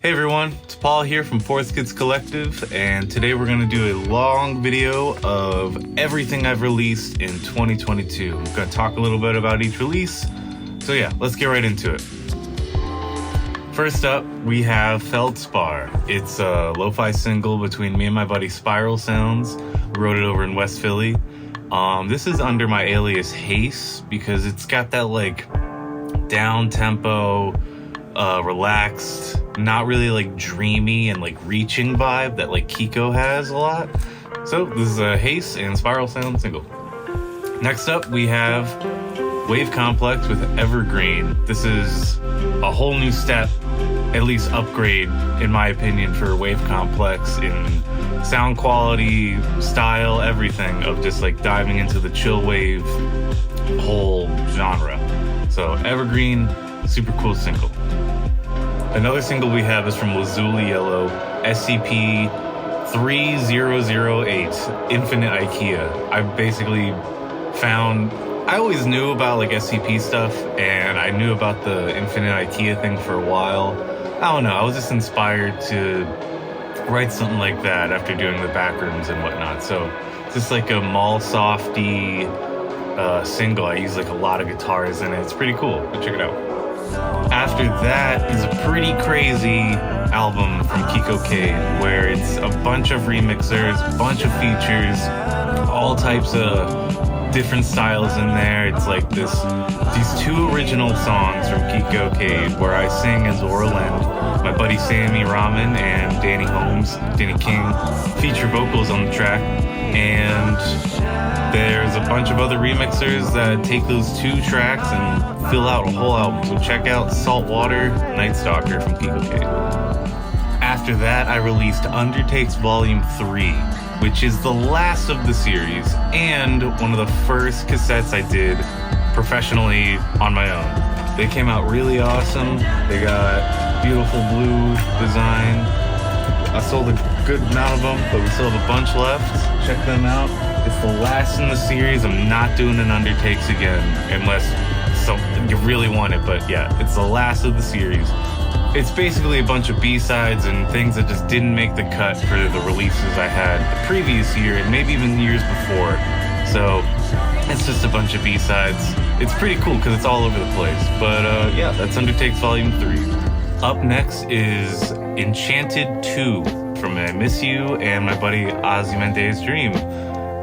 Hey everyone, it's Paul here from Forest Kids Collective, and today we're going to do a long video of everything I've released in 2022. I'm going to talk a little bit about each release, so yeah, let's get right into it. First up, we have Feldspar. It's a lo-fi single between me and my buddy Spiral Sounds. We wrote it over in West Philly. This is under my alias Haste because it's got that like down-tempo, relaxed, not really like dreamy and like reaching vibe that like Kiko has a lot. So this is a Haste and Spiral Sound single. Next up we have Wave Complex with Evergreen. This is a whole new step, at least upgrade in my opinion, for Wave Complex in sound quality, style, everything of just like diving into the chill wave whole genre. So Evergreen, super cool single. Another single we have is from Lazuli Yellow, SCP-3008, Infinite IKEA. I basically found, I always knew about like SCP stuff, and I knew about the Infinite IKEA thing for a while. I don't know, I was just inspired to write something like that after doing the backrooms and whatnot. So it's just like a Marblesoft-y single. I use like a lot of guitars in it. It's pretty cool. Go check it out. After that is a pretty crazy album from Kiko Kaid, where it's a bunch of remixers, a bunch of features, all types of different styles in there. It's like these two original songs from Kiko Kaid, where I sing as WRLD. My buddy Sammy Rahman and Danny King feature vocals on the track, and there's a bunch of other remixers that take those two tracks and fill out a whole album. So check out Saltwater, Nightstalker from Kiko Kaid. After that, I released Undertakes Volume 3, which is the last of the series and one of the first cassettes I did professionally on my own. They came out really awesome. They got beautiful blue design. I sold a good amount of them, but we still have a bunch left. Check them out. It's the last in the series. I'm not doing an Undertakes again unless you really want it, but yeah, it's the last of the series. It's basically a bunch of B-sides and things that just didn't make the cut for the releases I had the previous year and maybe even years before. So it's just a bunch of B-sides. It's pretty cool because it's all over the place. But yeah, that's Undertakes Volume 3. Up next is Enchanted 2 from Imisu and my buddy Ozymandias Dream.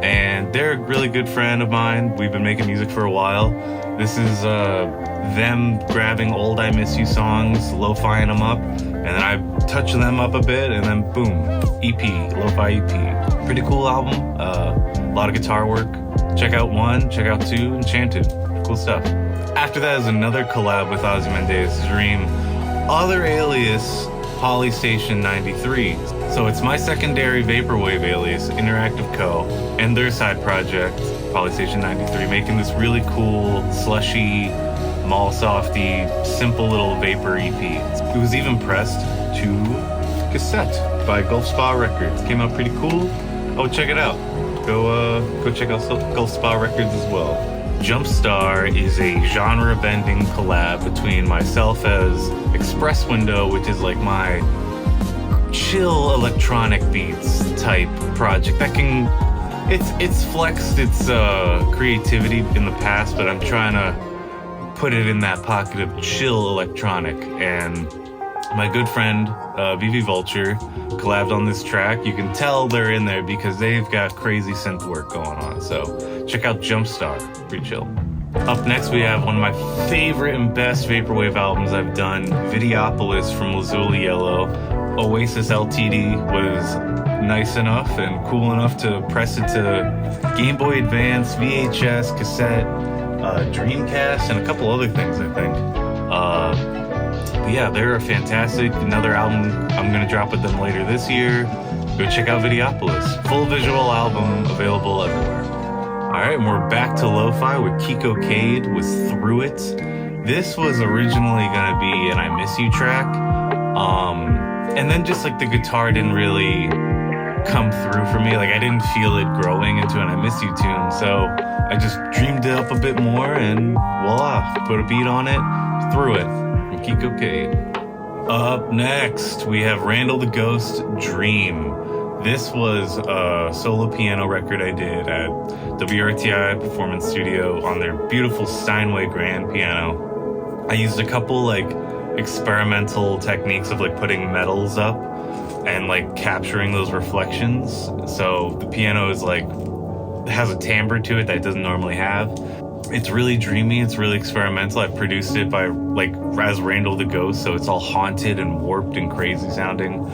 And they're a really good friend of mine. We've been making music for a while. This is them grabbing old I Miss You songs, lo-fiing them up, and then I touch them up a bit, and then boom, EP, lo-fi EP. Pretty cool album, a lot of guitar work. Check out 1, check out 2, Enchanted, cool stuff. After that is another collab with Ozymandias Dream, other alias, Polystation 93. So it's my secondary vaporwave alias, Interactive Co., and their side project, Polystation 93, making this really cool, slushy, Marblesoft-y, simple little vapor EP. It was even pressed to cassette by Gulfspa Records. Came out pretty cool. Oh, check it out. Go check out Gulfspa Records as well. JUMPSTAR is a genre-bending collab between myself as Express Window, which is like my chill electronic beats type project that can, it's flexed its creativity in the past, but I'm trying to put it in that pocket of chill electronic. And my good friend Vivi Vulture collabed on this track. You can tell they're in there because they've got crazy synth work going on. So check out JUMPSTAR, pretty chill. Up next we have one of my favorite and best vaporwave albums I've done, Videopolis from Lazuli Yellow. Oasis LTD was nice enough and cool enough to press it to Game Boy Advance, VHS, cassette, Dreamcast, and a couple other things, I think. But yeah, they're fantastic. Another album I'm going to drop with them later this year. Go check out Videopolis. Full visual album available everywhere. Alright, and we're back to lo-fi with Kiko Kaid with Thru It. This was originally going to be an I Miss You track. And then just like the guitar didn't really come through for me. Like I didn't feel it growing into an I Miss You tune. So I just dreamed it up a bit more and voila, put a beat on it, Thru It from Kiko Kaid. Up next, we have Randel the Ghost, Dream. This was a solo piano record I did at WRTI Performance Studio on their beautiful Steinway grand piano. I used a couple like experimental techniques of like putting metals up and like capturing those reflections. So the piano is like, has a timbre to it that it doesn't normally have. It's really dreamy, it's really experimental. I produced it by like as Randel the Ghost, so it's all haunted and warped and crazy sounding.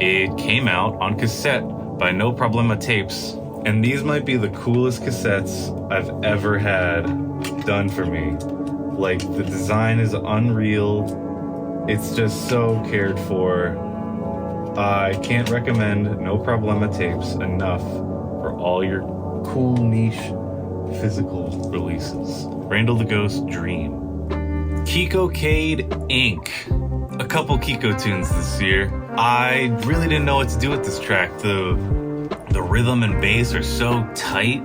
It came out on cassette by No Problema Tapes, and these might be the coolest cassettes I've ever had done for me. Like, the design is unreal. It's just so cared for. I can't recommend No Problema Tapes enough for all your cool niche physical releases. Randel the Ghost, Dream. Kiko Kaid, Inc. A couple Kiko tunes this year. I really didn't know what to do with this track. The rhythm and bass are so tight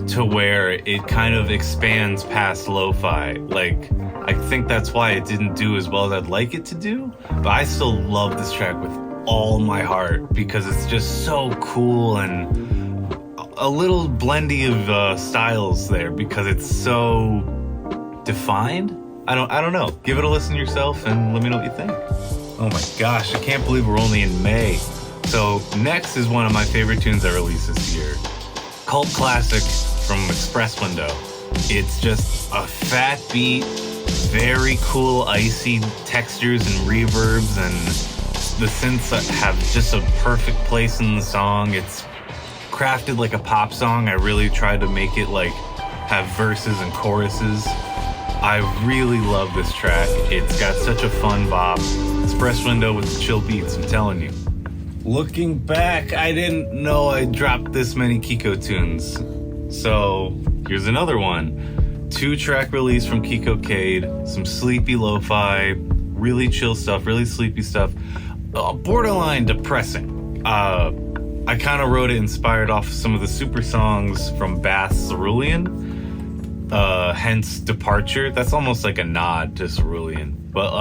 to where it kind of expands past lo-fi. Like, I think that's why it didn't do as well as I'd like it to do, but I still love this track with all my heart because it's just so cool and a little blendy of styles there because it's so defined. I don't know. Give it a listen yourself and let me know what you think. Oh my gosh, I can't believe we're only in May. So next is one of my favorite tunes I released this year. Cult classic from Express Window. It's just a fat beat, very cool icy textures and reverbs, and the synths have just a perfect place in the song. It's crafted like a pop song. I really tried to make it like have verses and choruses. I really love this track. It's got such a fun bop. Express Window with the chill beats, I'm telling you. Looking back, I didn't know I dropped this many Kiko tunes. So here's another one. 2-track release from Kiko Kaid. Some sleepy lo-fi, really chill stuff, really sleepy stuff. Borderline depressing. I kind of wrote it inspired off some of the super songs from Bath's Cerulean. Hence Departure. That's almost like a nod to Cerulean. But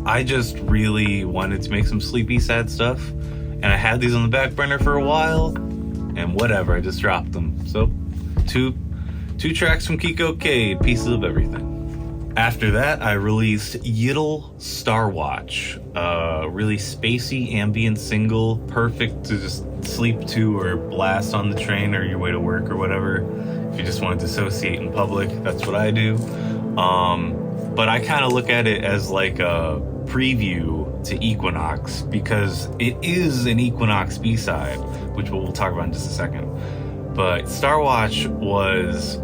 I just really wanted to make some sleepy, sad stuff. And I had these on the back burner for a while. And whatever, I just dropped them. So, two tracks from Kiko Kaid, pieces of everything. After that, I released Yiddle Starwatch. Really spacey ambient single, perfect to just sleep to or blast on the train or your way to work or whatever. If you just want to dissociate in public, that's what I do. But I kind of look at it as like a preview to Equinox because it is an Equinox B-side, which we'll talk about in just a second. But Starwatch was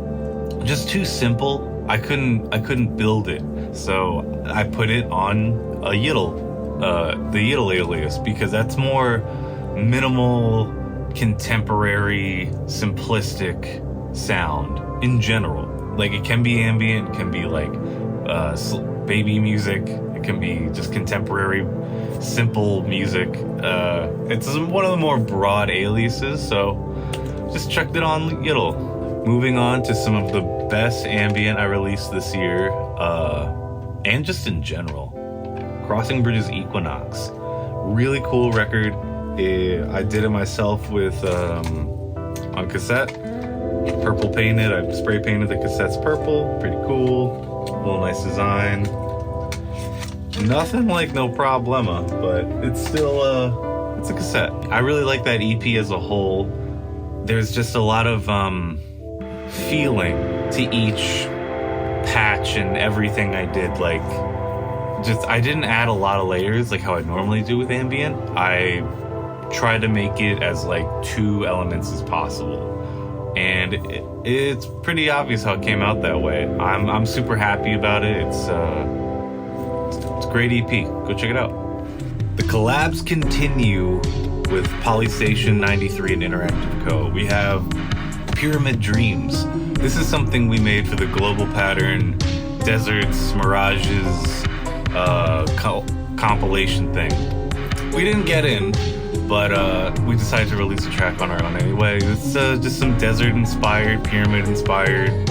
just too simple. I couldn't build it, so I put it on a Yiddle, the Yiddle alias, because that's more minimal, contemporary, simplistic sound in general. Like, it can be ambient, it can be like baby music, it can be just contemporary, simple music. It's one of the more broad aliases, so just checked it on Yiddle. Moving on to some of the best ambient I released this year, and just in general. Crossing Bridges Equinox. Really cool record. I did it myself with on cassette. Purple painted. I spray painted the cassettes purple. Pretty cool. A little nice design. Nothing like No Problema, but it's still it's a cassette. I really like that EP as a whole. There's just a lot of feeling to each patch and everything I did. Like, just I didn't add a lot of layers like how I normally do with ambient. I tried to make it as like 2 elements as possible, and it's pretty obvious how it came out that way. I'm super happy about it. It's a great EP. Go check it out. The collabs continue with Polystation 93 and Interactive Co. We have Pyramid Dreams. This is something we made for the Global Pattern Deserts, Mirages compilation thing. We didn't get in, but we decided to release a track on our own anyway. It's just some desert-inspired, pyramid-inspired,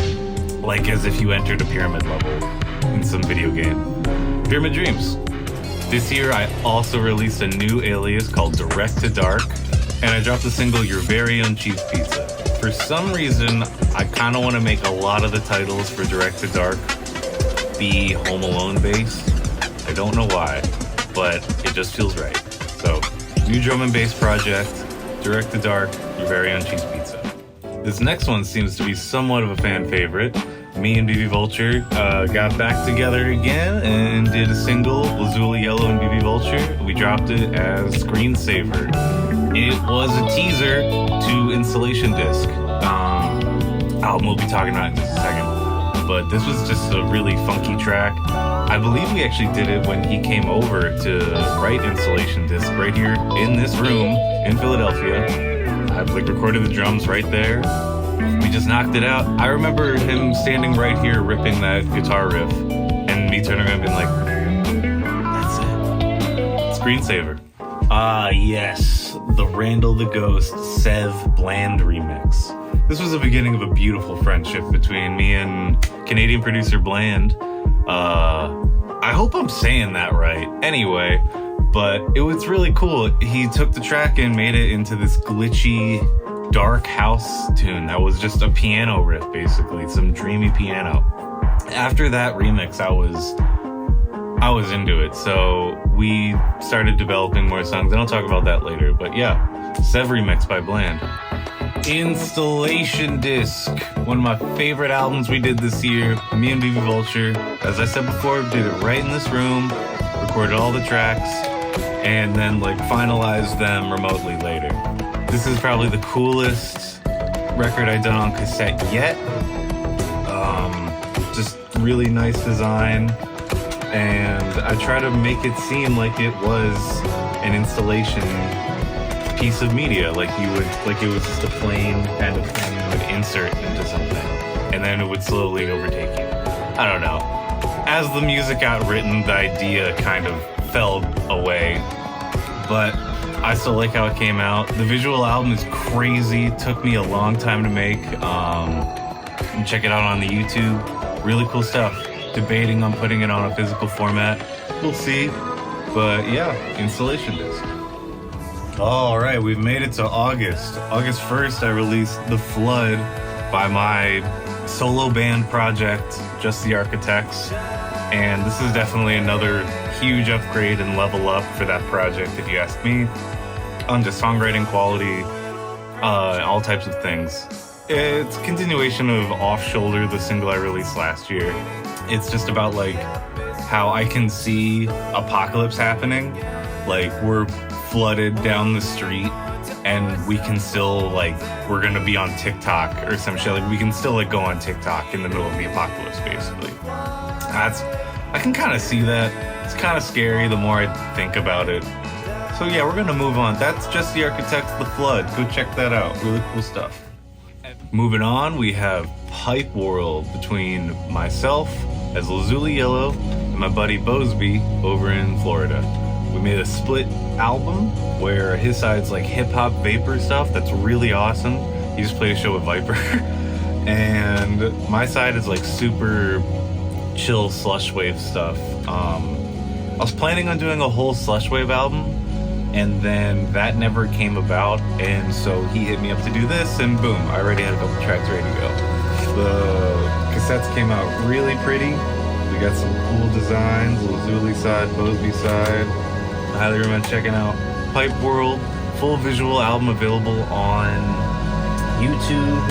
like as if you entered a pyramid level in some video game. Pyramid Dreams. This year, I also released a new alias called Direct to Dark, and I dropped the single Your Very Own Cheese Pizza. For some reason, I kind of want to make a lot of the titles for Direct to Dark be Home Alone based. I don't know why, but it just feels right. So, new drum and bass project, Direct to Dark, Your Very Own Cheese Pizza. This next one seems to be somewhat of a fan favorite. Me and Vivi Vulture got back together again and did a single, Lazuli Yellow and Vivi Vulture. We dropped it as Screensaver. It was a teaser to Installation Disc. Album we'll be talking about in just a second. But this was just a really funky track. I believe we actually did it when he came over to write Installation Disc right here in this room in Philadelphia. I've recorded the drums right there. We just knocked it out. I remember him standing right here ripping that guitar riff and me turning around and being like, that's it. Screensaver. Ah, yes. The RANDEL the Ghost Sev Blaned remix. This was the beginning of a beautiful friendship between me and Canadian producer Blaned. I hope I'm saying that right. Anyway, but it was really cool. He took the track and made it into this glitchy, dark house tune that was just a piano riff, basically, some dreamy piano. After that remix, I was into it, so we started developing more songs, and I'll talk about that later. But yeah, Sev remix by Blaned. Installation Disc, one of my favorite albums we did this year. Me and Vivi Vulture, as I said before, did it right in this room, recorded all the tracks, and then finalized them remotely later. This is probably the coolest record I've done on cassette yet. Just really nice design, and I try to make it seem like it was an installation piece of media, like it was just a plain kind of thing you would insert into something, and then it would slowly overtake you. I don't know. As the music got written, the idea kind of fell away, but I still like how it came out. The visual album is crazy. Took me a long time to make. Check it out on the YouTube. Really cool stuff. Debating on putting it on a physical format. We'll see. But yeah, Installation Disc. All right, we've made it to August. August 1st, I released The Flood by my solo band project, Just the Architects. And this is definitely another huge upgrade and level up for that project, if you ask me, on just songwriting quality, all types of things. It's a continuation of Off Shoulder, the single I released last year. It's just about how I can see apocalypse happening. We're flooded down the street and we can still we're gonna be on TikTok or some shit. We can still go on TikTok in the middle of the apocalypse, basically. I can kind of see that. It's kind of scary the more I think about it. So yeah, we're gonna move on. That's Just the Architects, The Flood. Go check that out. Really cool stuff. Moving on, we have PIPEWRLD between myself as Lazuli Yellow and my buddy BOSEBY over in Florida. We made a split album where his side's hip-hop vapor stuff that's really awesome. He just played a show with Viper. And my side is super chill slush wave stuff. I was planning on doing a whole slush wave album, and then that never came about, and so he hit me up to do this, and boom, I already had a couple tracks ready to go. The cassettes came out really pretty. We got some cool designs, Lazuli side, BOSEBY side. I highly recommend checking out PIPEWRLD. Full visual album available on YouTube,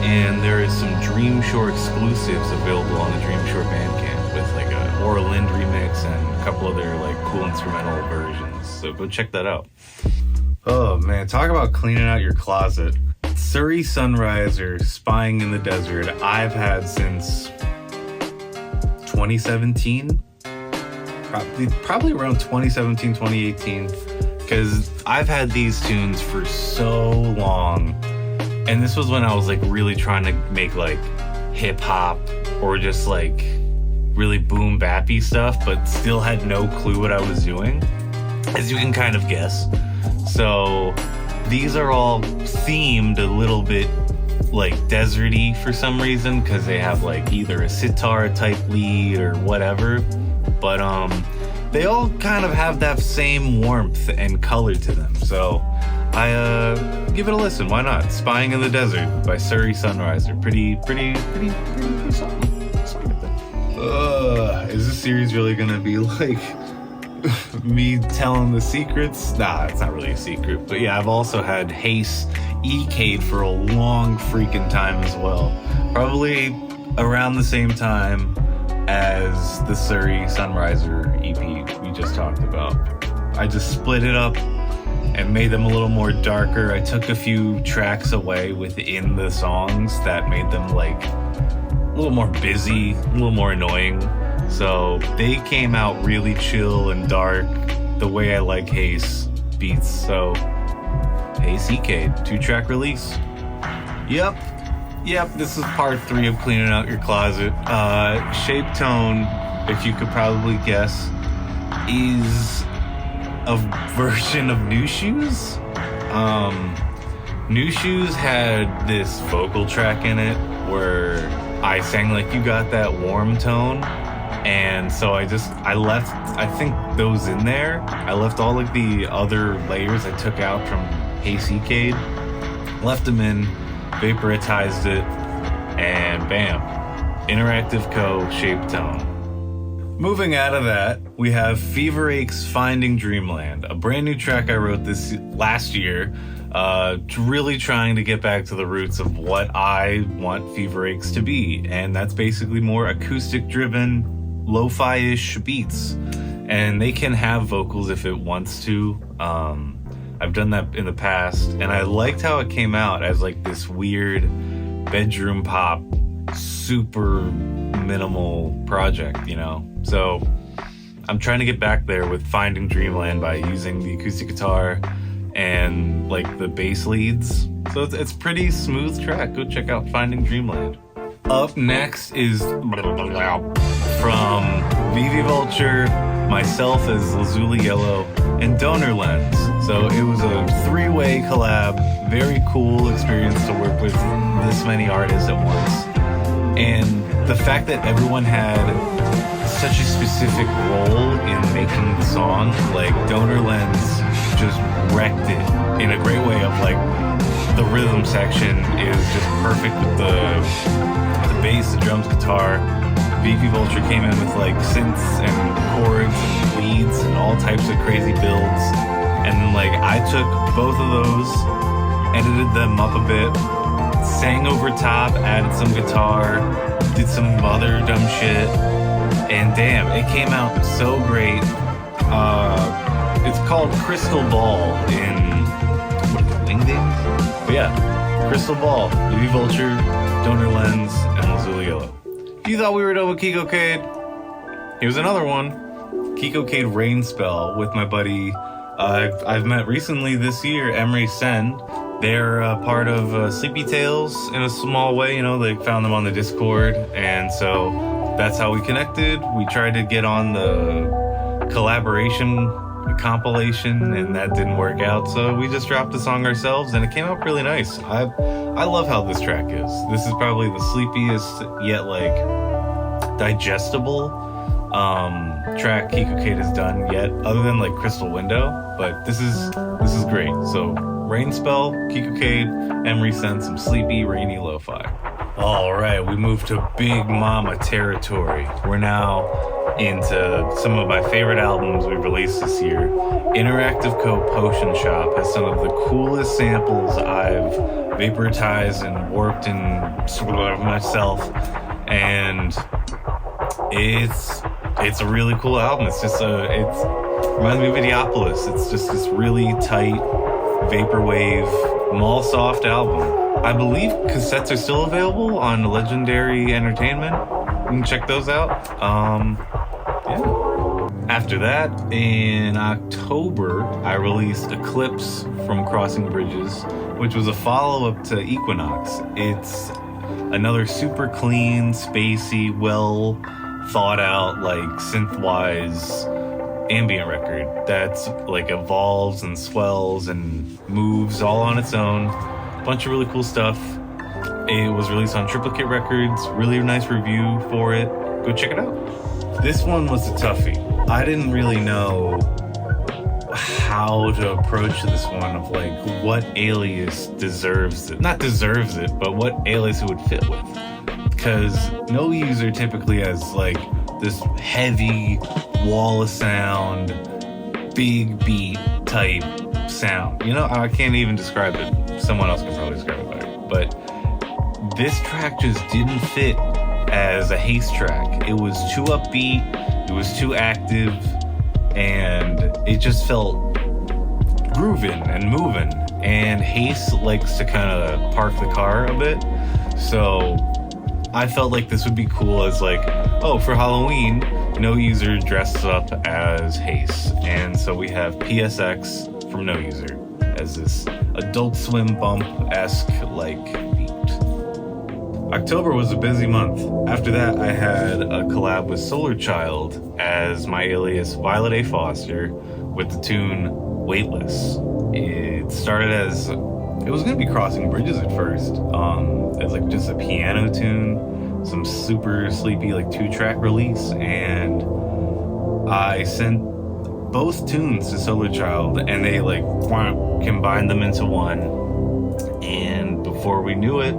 and there is some Dreamshore exclusives available on the Dreamshore Bandcamp with a WRLD remix and a couple other cool instrumental versions. So go check that out. Oh man, talk about cleaning out your closet. Surrey Sunriser, Spying in the Desert, I've had since 2017. Probably around 2017, 2018, because I've had these tunes for so long, and this was when I was really trying to make hip hop or just really boom bappy stuff, but still had no clue what I was doing, as you can kind of guess. So these are all themed a little bit deserty for some reason, because they have either a sitar type lead or whatever. But they all kind of have that same warmth and color to them. So I give it a listen. Why not? Spying in the Desert by Surrey Sunriser. Pretty something. Is this series really gonna be like me telling the secrets? Nah, it's not really a secret. But yeah, I've also had Haste Kaid for a long freaking time as well. Probably around the same time as the Surrey Sunriser EP we just talked about. I just split it up and made them a little more darker. I took a few tracks away within the songs that made them like a little more busy, a little more annoying. So they came out really chill and dark, the way I like Haste beats. So Haste Kaid, 2-track release. Yep, this is part 3 of cleaning out your closet. Shape Tone, if you could probably guess, is a version of New Shoes. New Shoes had this vocal track in it where I sang like you got that warm tone. And so I left, I think, those in there. I left all of the other layers I took out from Haste Kaid, left them in, vaporized it, and bam, Interactive Co. Shape Tone. Moving out of that, we have FeverAche's Finding Dreamland, a brand new track I wrote this last year, really trying to get back to the roots of what I want FeverAche's to be, and that's basically more acoustic-driven, lo-fi-ish beats, and they can have vocals if it wants to. I've done that in the past, and I liked how it came out as like this weird bedroom pop, super minimal project, you know? So I'm trying to get back there with Finding Dreamland by using the acoustic guitar and like the bass leads. So it's pretty smooth track. Go check out Finding Dreamland. Up next is from Vivi, Vulture, myself as Lazuli Yellow, and Donor Lens. So it was a 3-way collab, very cool experience to work with this many artists at once. And the fact that everyone had such a specific role in making the song, like Donor Lens just wrecked it in a great way of like, the rhythm section is just perfect with the bass, the drums, guitar. Vivi Vulture came in with like synths and chords and leads and all types of crazy builds. And then like I took both of those, edited them up a bit, sang over top, added some guitar, did some other dumb shit, and damn, it came out so great. It's called Crystal Ball in Wingdings? But yeah, Crystal Ball, Vivi Vulture, Donor Lens, and Lazuli Yellow. If you thought we were done with Kiko Kaid, here's another one. Kiko Kaid Rain Spell with my buddy I've met recently this year, Emery Sen. They're part of Sleepy Tales in a small way, you know, they found them on the Discord, and so that's how we connected. We tried to get on the collaboration compilation, and that didn't work out, so we just dropped the song ourselves, and it came out really nice. I love how this track is. This is probably the sleepiest yet like digestible track Kiko Kaid has done yet, other than like Crystal Window, but this is great. So Rain Spell, Kiko Kaid, Emery Sen, some sleepy, rainy lo-fi. All right, we moved to Big Mama territory. We're now into some of my favorite albums we've released this year. Interactive Co. Potion Shop has some of the coolest samples I've vaporized and warped and myself, and it's a really cool album. It reminds me of Videopolis. It's just this really tight vaporwave Marblesoft album. I believe cassettes are still available on Legendary Entertainment. You can check those out. Yeah. After that, in October, I released Eclipse from Crossing Bridges, which was a follow-up to Equinox. It's another super clean, spacey, well thought out, like synth-wise ambient record that's like evolves and swells and moves all on its own. Bunch of really cool stuff. It was released on Triplicate Records. Really nice review for it. Go check it out. This one was a toughie. I didn't really know how to approach this one of like what alias deserves it. Not deserves it, but what alias it would fit with. Because no user typically has like this heavy wall of sound, big beat type sound. You know, I can't even describe it. Someone else can probably describe it better. But this track just didn't fit as a haste track. It was too upbeat, it was too active, and it just felt grooving and moving. And haste likes to kind of park the car a bit. So I felt like this would be cool as like, oh, for Halloween, no user dressed up as haste. And so we have PSX from no user as this Adult Swim bump-esque like beat. October was a busy month. After that, I had a collab with Solar Child as my alias Violet A. Foster with the tune Weightless. It started as, it was gonna be Crossing Bridges at first, as like just a piano tune, some super sleepy like 2-track release, and I sent both tunes to Solar Child and they like combined them into one, and before we knew it,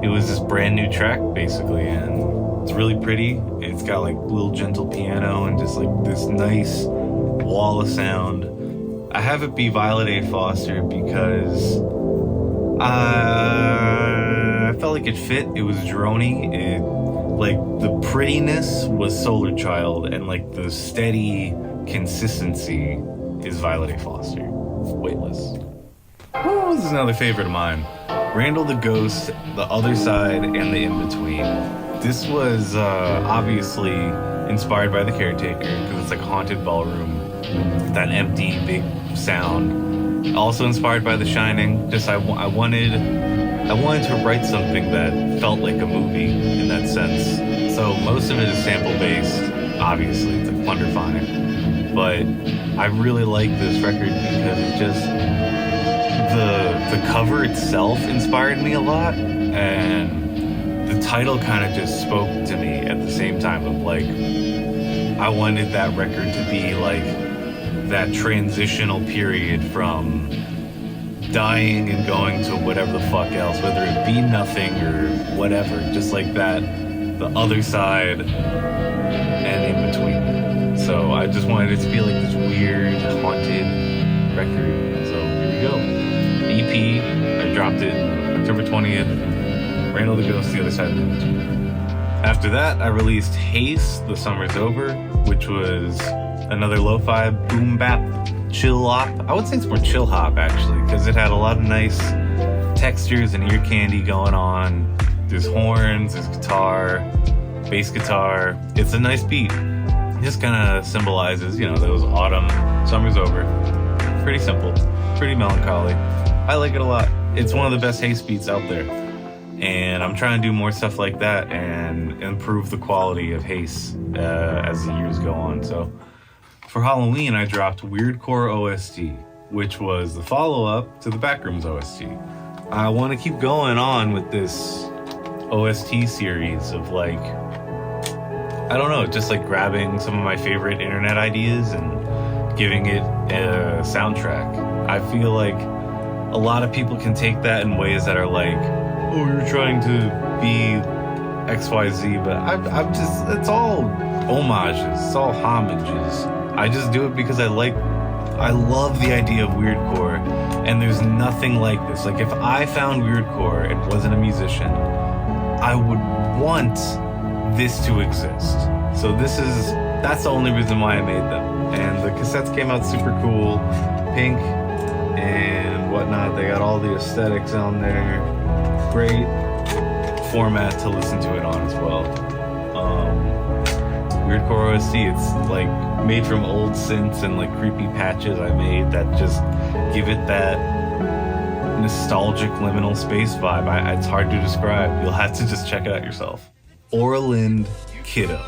it was this brand new track basically, and it's really pretty. It's got like little gentle piano and just like this nice wall of sound. I have it be Violet A. Foster because I felt like it fit. It was droney. It like the prettiness was Solar Child, and like the steady consistency is Violet A. Foster. Weightless. Oh, this is another favorite of mine. Randall the Ghost, The Other Side, and The In-Between. This was obviously inspired by The Caretaker because it's like haunted ballroom, that empty big sound. Also inspired by The Shining. Just I wanted to write something that felt like a movie in that sense. So most of it is sample based. Obviously, it's like Plunderfine, but I really like this record because it just the cover itself inspired me a lot, and the title kind of just spoke to me at the same time of like I wanted that record to be like that transitional period from dying and going to whatever the fuck else, whether it be nothing or whatever, just like that, the other side and in between. So I just wanted it to be like this weird haunted record. So here we go. EP, I dropped it October 20th. Randall the Ghost, The Other Side of the Inbetween. After that, I released Haste, The Summer's Over, which was another lo-fi boom bap chill hop. I would say it's more chill hop actually, because it had a lot of nice textures and ear candy going on. There's horns, there's guitar, bass guitar. It's a nice beat. It just kind of symbolizes, you know, those autumn, summer's over. Pretty simple, pretty melancholy. I like it a lot. It's one of the best haste beats out there. And I'm trying to do more stuff like that and improve the quality of haste as the years go on. So for Halloween, I dropped WEIRDCORE OST, which was the follow-up to the Backrooms OST. I want to keep going on with this OST series of like, I don't know, just like grabbing some of my favorite internet ideas and giving it a soundtrack. I feel like a lot of people can take that in ways that are like, oh, you're trying to be XYZ, but I'm just, it's all homages, it's all homages. I just do it because I love the idea of weirdcore, and there's nothing like this. Like if I found weirdcore and wasn't a musician, I would want this to exist. So that's the only reason why I made them. And the cassettes came out super cool, pink and whatnot. They got all the aesthetics on there. Great format to listen to it on as well. WEIRDCORE OST, it's like made from old synths and like creepy patches I made that just give it that nostalgic liminal space vibe. It's hard to describe. You'll have to just check it out yourself. RANDEL, Kiddo.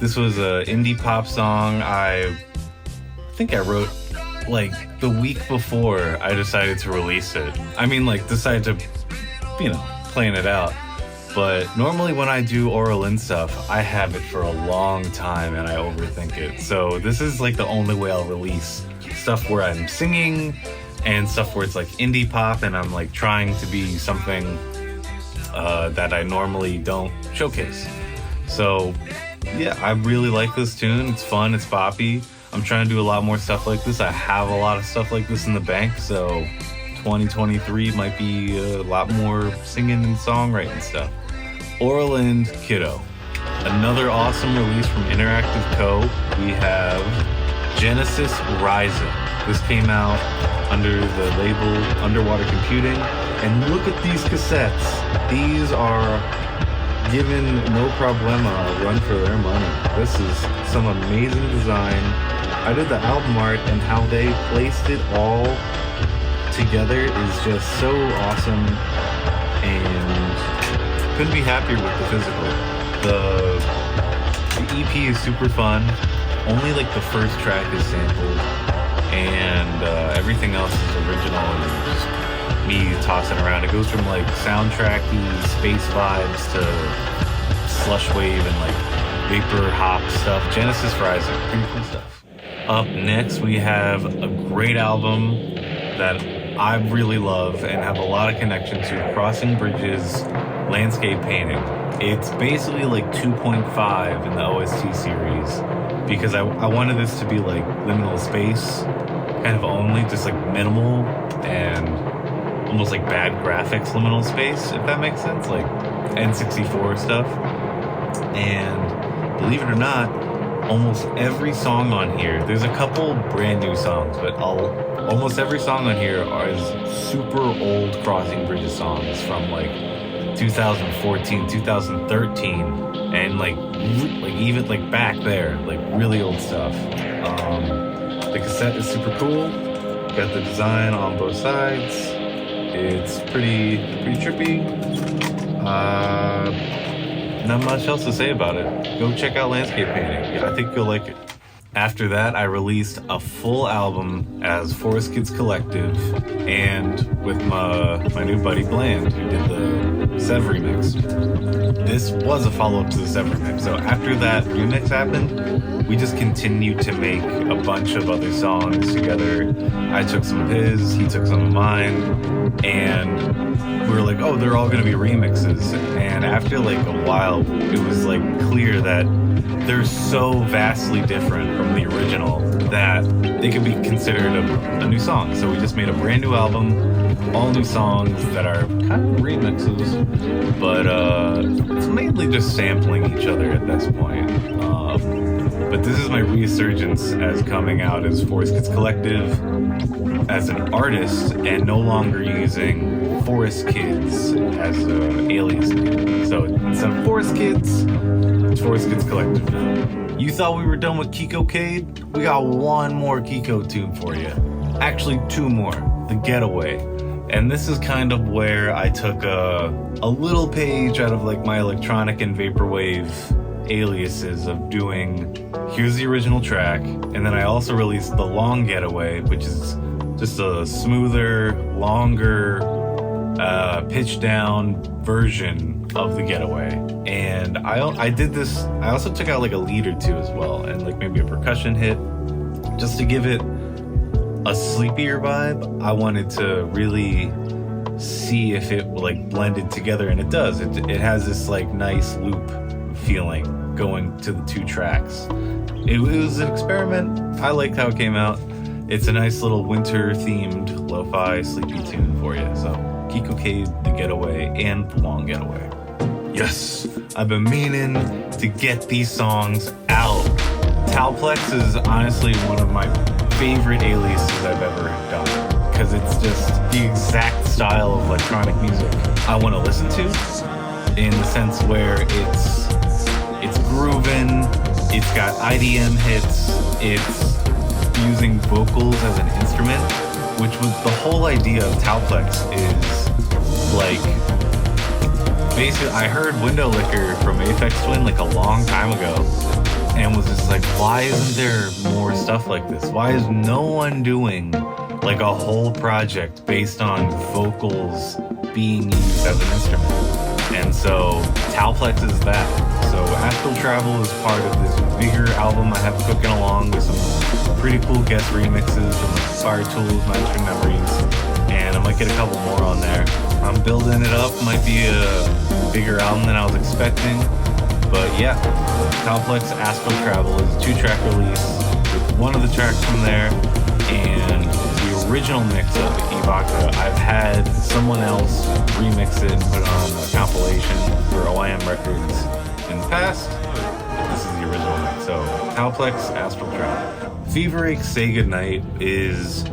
This was an indie pop song I think I wrote like the week before I decided to release it. I mean, like decided to, you know, plan it out. But normally when I do RLD stuff, I have it for a long time and I overthink it. So this is like the only way I'll release stuff where I'm singing and stuff where it's like indie pop and I'm like trying to be something that I normally don't showcase. So yeah, I really like this tune. It's fun, it's boppy. I'm trying to do a lot more stuff like this. I have a lot of stuff like this in the bank, so 2023 might be a lot more singing and songwriting stuff. RLD Kiddo. Another awesome release from Interactive Co. We have Genesis Rising. This came out under the label Underwater Computing. And look at these cassettes. These are given no problema a run for their money. This is some amazing design. I did the album art and how they placed it all together is just so awesome, and couldn't be happier with the physical. The EP is super fun. Only like the first track is sampled, and everything else is original and just me tossing around. It goes from like soundtracky space vibes to slush wave and like vapor hop stuff. Genesis Rising, pretty cool stuff. Up next we have a great album that I really love and have a lot of connection to, Crossing Bridges Landscape Painting. It's basically like 2.5 in the OST series because I wanted this to be like liminal space kind of only, just like minimal and almost like bad graphics liminal space, if that makes sense, like N64 stuff. And believe it or not, almost every song on here, there's a couple brand new songs, but almost every song on here is super old Crossing Bridges songs from like 2014, 2013, and like even like back there, like really old stuff. The cassette is super cool. Got the design on both sides. It's pretty trippy. Not much else to say about it. Go check out Landscape Painting. Yeah, I think you'll like it. After that, I released a full album as Forest Kids Collective and with my new buddy Blaned, who did the Sev remix. This was a follow-up to the Sev remix. So after that remix happened, we just continued to make a bunch of other songs together. I took some of his, he took some of mine, and we were like, oh, they're all gonna be remixes. And after like a while, it was like clear that they're so vastly different from the original that they could be considered a new song. So we just made a brand new album, all new songs that are kind of remixes, but it's mainly just sampling each other at this point. But this is my resurgence as coming out as Forest Kids Collective as an artist and no longer using Forest Kids as an alias name. So instead of Forest Kids, it's Forest Kids Collective now. You thought we were done with Kiko Kaid? We got one more Kiko tune for you. Actually, two more. The Getaway. And this is kind of where I took a little page out of like my electronic and vaporwave aliases of doing, here's the original track, and then I also released the Long Getaway, which is just a smoother, longer, pitch down version of the Getaway. And I did this, I also took out like a lead or two as well, and like maybe a percussion hit, just to give it a sleepier vibe. I wanted to really see if it like blended together, and it does. It has this like nice loop feeling going to the two tracks. It was an experiment. I liked how it came out. It's a nice little winter themed lo-fi sleepy tune for you. So Kiko Kaid, The Getaway, and The Long Getaway. Yes, I've been meaning to get these songs out. Talplex is honestly one of my favorite aliases I've ever done, because it's just the exact style of electronic music I want to listen to, in the sense where it's grooving, it's got IDM hits, it's using vocals as an instrument, which was the whole idea of Talplex. Is like, basically I heard Window Licker from Aphex Twin like a long time ago and was just like, why isn't there more stuff like this? Why is no one doing like a whole project based on vocals being used as an instrument? And so Talplex is that. So Astral Travel is part of this bigger album I have cooking along with some pretty cool guest remixes and like Fire Tools, Master Memories, and I might get a couple more on there. I'm building it up, might be a bigger album than I was expecting, but yeah, Talplex Astral Travel is a 2-track release with one of the tracks from there, and the original mix of Ibaka, I've had someone else remix it and put it on a compilation for OIM Records in the past, but this is the original mix. So Talplex Astral Travel. Fever Say Goodnight is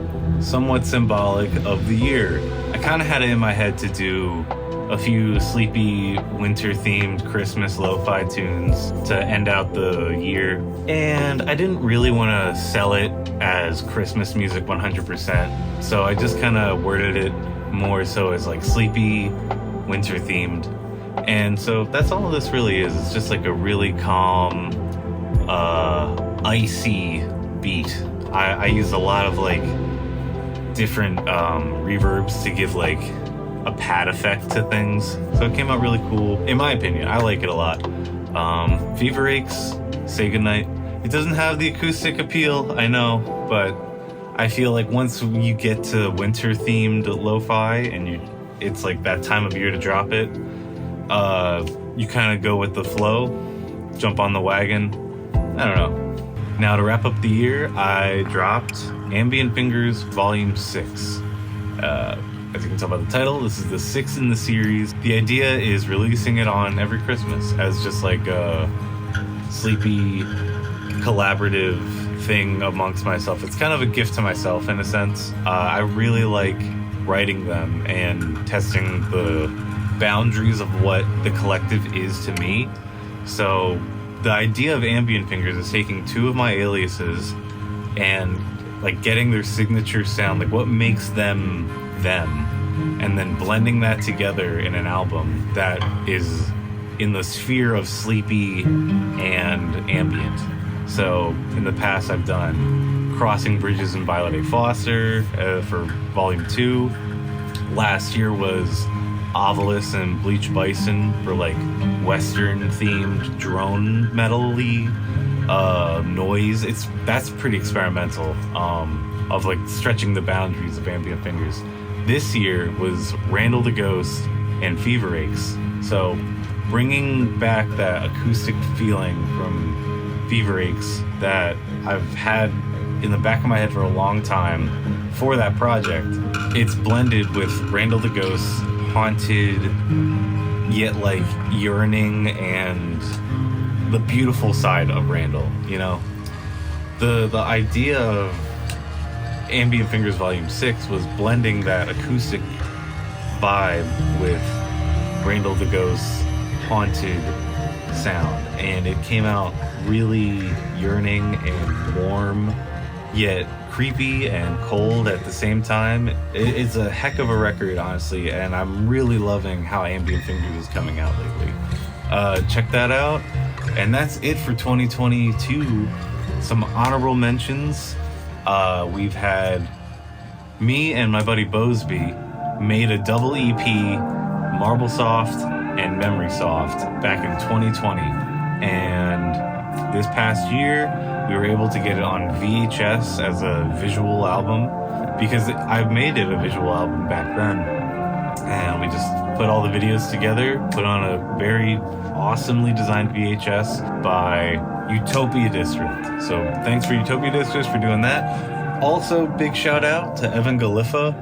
somewhat symbolic of the year. I kind of had it in my head to do a few sleepy winter-themed Christmas lo-fi tunes to end out the year, and I didn't really want to sell it as Christmas music 100%, so I just kind of worded it more so as like sleepy, winter-themed, and so that's all this really is. It's just like a really calm, icy beat. I used a lot of like different reverbs to give like a pad effect to things, so it came out really cool in my opinion. I like it a lot. Fever Aches, Say Goodnight. It doesn't have the acoustic appeal, I know, but I feel like once you get to winter themed lo-fi and it's like that time of year to drop it, you kind of go with the flow, jump on the wagon. I don't know. Now to wrap up the year, I dropped Ambient Fingers Volume 6. As you can tell by the title, this is the 6th in the series. The idea is releasing it on every Christmas as just like a sleepy, collaborative thing amongst myself. It's kind of a gift to myself in a sense. I really like writing them and testing the boundaries of what the collective is to me. So the idea of Ambient Fingers is taking 2 of my aliases and like getting their signature sound, like what makes them them, and then blending that together in an album that is in the sphere of sleepy and ambient. So in the past I've done Crossing Bridges and Violet A. Foster for Volume 2. Last year was Ovilus and Bleach Bison for like Western themed drone metal-y noise. That's pretty experimental, of like stretching the boundaries of Ambient Fingers. This year was Randall the Ghost and Fever Aches. So bringing back that acoustic feeling from Fever Aches that I've had in the back of my head for a long time for that project. It's blended with Randall the Ghost's haunted, yet like yearning and the beautiful side of Randall, you know? The idea of Ambient Fingers Volume 6 was blending that acoustic vibe with Randall the Ghost's haunted sound, and it came out really yearning and warm, yet creepy and cold at the same time. It's a heck of a record, honestly, and I'm really loving how Ambient Fingers is coming out lately. Check that out. And that's it for 2022. Some honorable mentions. We've had me and my buddy BOSEBY made a double EP, Marblesoft and Memorysoft, back in 2020. And this past year, we were able to get it on VHS as a visual album, because I've made it a visual album back then. And we just put all the videos together, put on a very awesomely designed VHS by Utopia District. So thanks for Utopia District for doing that. Also, big shout out to Evan Galiffa,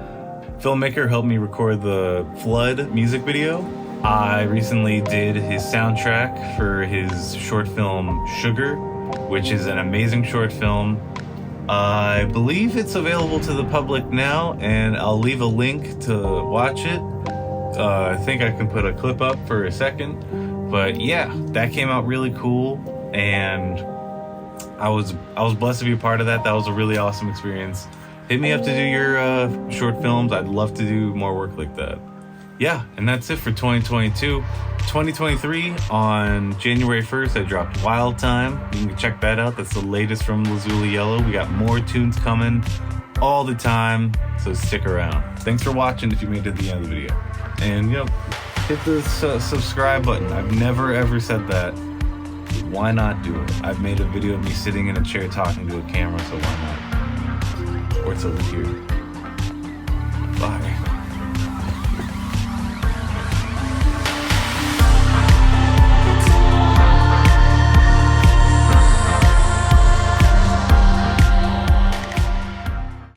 filmmaker, helped me record the Flood music video. I recently did his soundtrack for his short film Sugar, which is an amazing short film. I believe it's available to the public now, and I'll leave a link to watch it. I think I can put a clip up for a second. But yeah, that came out really cool, and I was blessed to be a part of that. That was a really awesome experience. Hit me up to do your short films. I'd love to do more work like that. Yeah, and that's it for 2022. 2023, on January 1st, I dropped Wild Time. You can check that out. That's the latest from Lazuli Yellow. We got more tunes coming all the time, so stick around. Thanks for watching if you made it to the end of the video. And, hit the subscribe button. I've never ever said that. Why not do it? I've made a video of me sitting in a chair talking to a camera, so why not? Or it's over here.